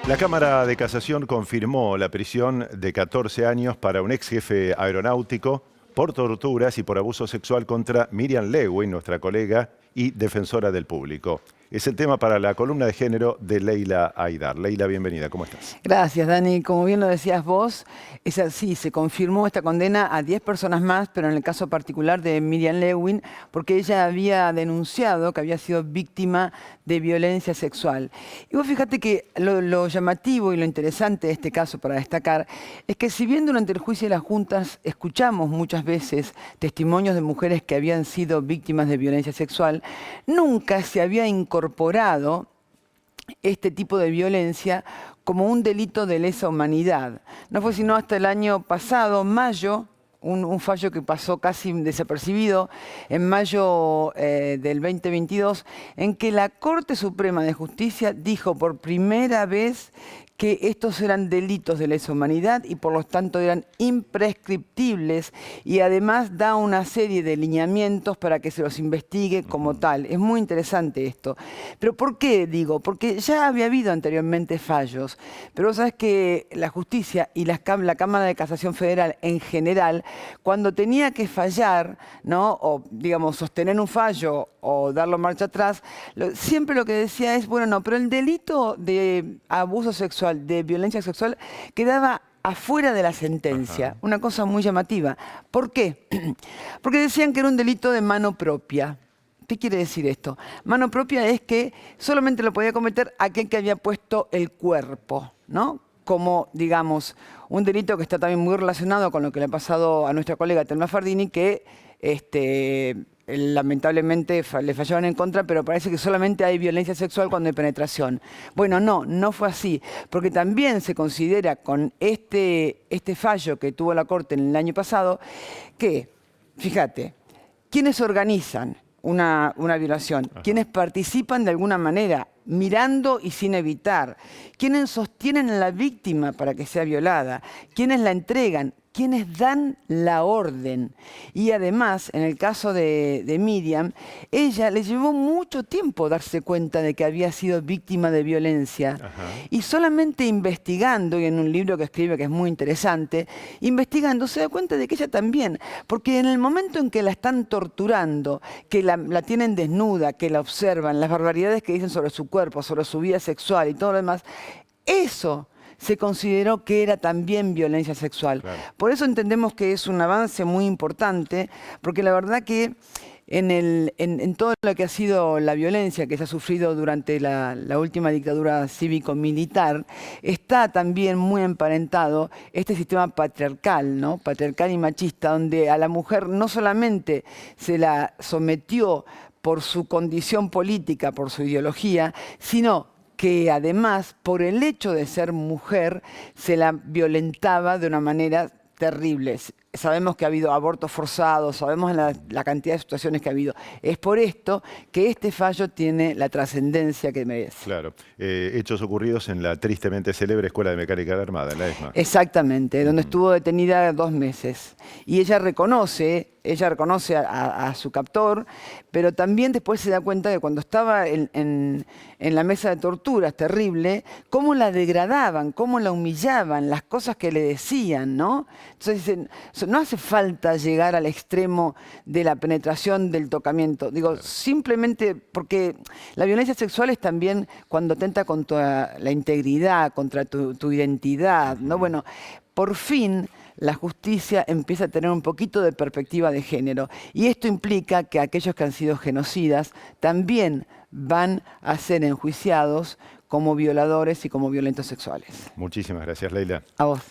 La Cámara de Casación confirmó la prisión de 14 años para un ex jefe aeronáutico por torturas y por abuso sexual contra Miriam Lewin, nuestra colega y defensora del público. Es el tema para la columna de género de Leila Aidar. Leila, bienvenida, ¿cómo estás? Gracias, Dani. Como bien lo decías vos, es así, se confirmó esta condena a 10 personas más, pero en el caso particular de Miriam Lewin, porque ella había denunciado que había sido víctima de violencia sexual. Y vos fíjate que lo llamativo y lo interesante de este caso para destacar es que si bien durante el juicio de las juntas escuchamos muchas veces testimonios de mujeres que habían sido víctimas de violencia sexual, nunca se había incorporado este tipo de violencia como un delito de lesa humanidad. No fue sino hasta el año pasado, mayo, un fallo que pasó casi desapercibido, en mayo del 2022, en que la Corte Suprema de Justicia dijo por primera vez que estos eran delitos de lesa humanidad y por lo tanto eran imprescriptibles, y además da una serie de lineamientos para que se los investigue como tal. Es muy interesante esto. ¿Pero por qué digo? Porque ya había habido anteriormente fallos, pero vos sabés que la justicia y la Cámara de Casación Federal en general, cuando tenía que fallar, ¿no? O digamos sostener un fallo o darlo marcha atrás, siempre lo que decía es, bueno, no, pero el delito de abuso sexual, de violencia sexual, quedaba afuera de la sentencia. Ajá. Una cosa muy llamativa. ¿Por qué? Porque decían que era un delito de mano propia. ¿Qué quiere decir esto? Mano propia es que solamente lo podía cometer aquel que había puesto el cuerpo, ¿no? Como, digamos, un delito que está también muy relacionado con lo que le ha pasado a nuestra colega Telma Fardini, que lamentablemente le fallaron en contra, pero parece que solamente hay violencia sexual cuando hay penetración. Bueno, no fue así, porque también se considera con este fallo que tuvo la Corte en el año pasado, que, fíjate, quienes organizan una violación, ajá, quienes participan de alguna manera, mirando y sin evitar, quienes sostienen a la víctima para que sea violada, quienes la entregan, quienes dan la orden. Y además, en el caso de Miriam, ella le llevó mucho tiempo darse cuenta de que había sido víctima de violencia. Ajá. Y solamente investigando, y en un libro que escribe que es muy interesante, investigando se da cuenta de que ella también, porque en el momento en que la están torturando, que la tienen desnuda, que la observan, las barbaridades que dicen sobre su cuerpo, sobre su vida sexual y todo lo demás, eso se consideró que era también violencia sexual. Claro. Por eso entendemos que es un avance muy importante, porque la verdad que en todo lo que ha sido la violencia que se ha sufrido durante la última dictadura cívico-militar, está también muy emparentado este sistema patriarcal, ¿no? Patriarcal y machista, donde a la mujer no solamente se la sometió por su condición política, por su ideología, sino que además, por el hecho de ser mujer, se la violentaba de una manera terrible. Sabemos que ha habido abortos forzados, sabemos la cantidad de situaciones que ha habido. Es por esto que este fallo tiene la trascendencia que merece. Claro. Hechos ocurridos en la tristemente célebre Escuela de Mecánica de la Armada, en la ESMA. Exactamente, donde estuvo detenida 2 meses. Y ella reconoce a su captor, pero también después se da cuenta de cuando estaba en la mesa de torturas, terrible, cómo la degradaban, cómo la humillaban, las cosas que le decían, ¿no? Entonces dicen, no hace falta llegar al extremo de la penetración, del tocamiento. Digo, claro, simplemente porque la violencia sexual es también cuando atenta contra la integridad, contra tu identidad, ¿no? Bueno, por fin la justicia empieza a tener un poquito de perspectiva de género. Y esto implica que aquellos que han sido genocidas también van a ser enjuiciados como violadores y como violentos sexuales. Muchísimas gracias, Leila. A vos.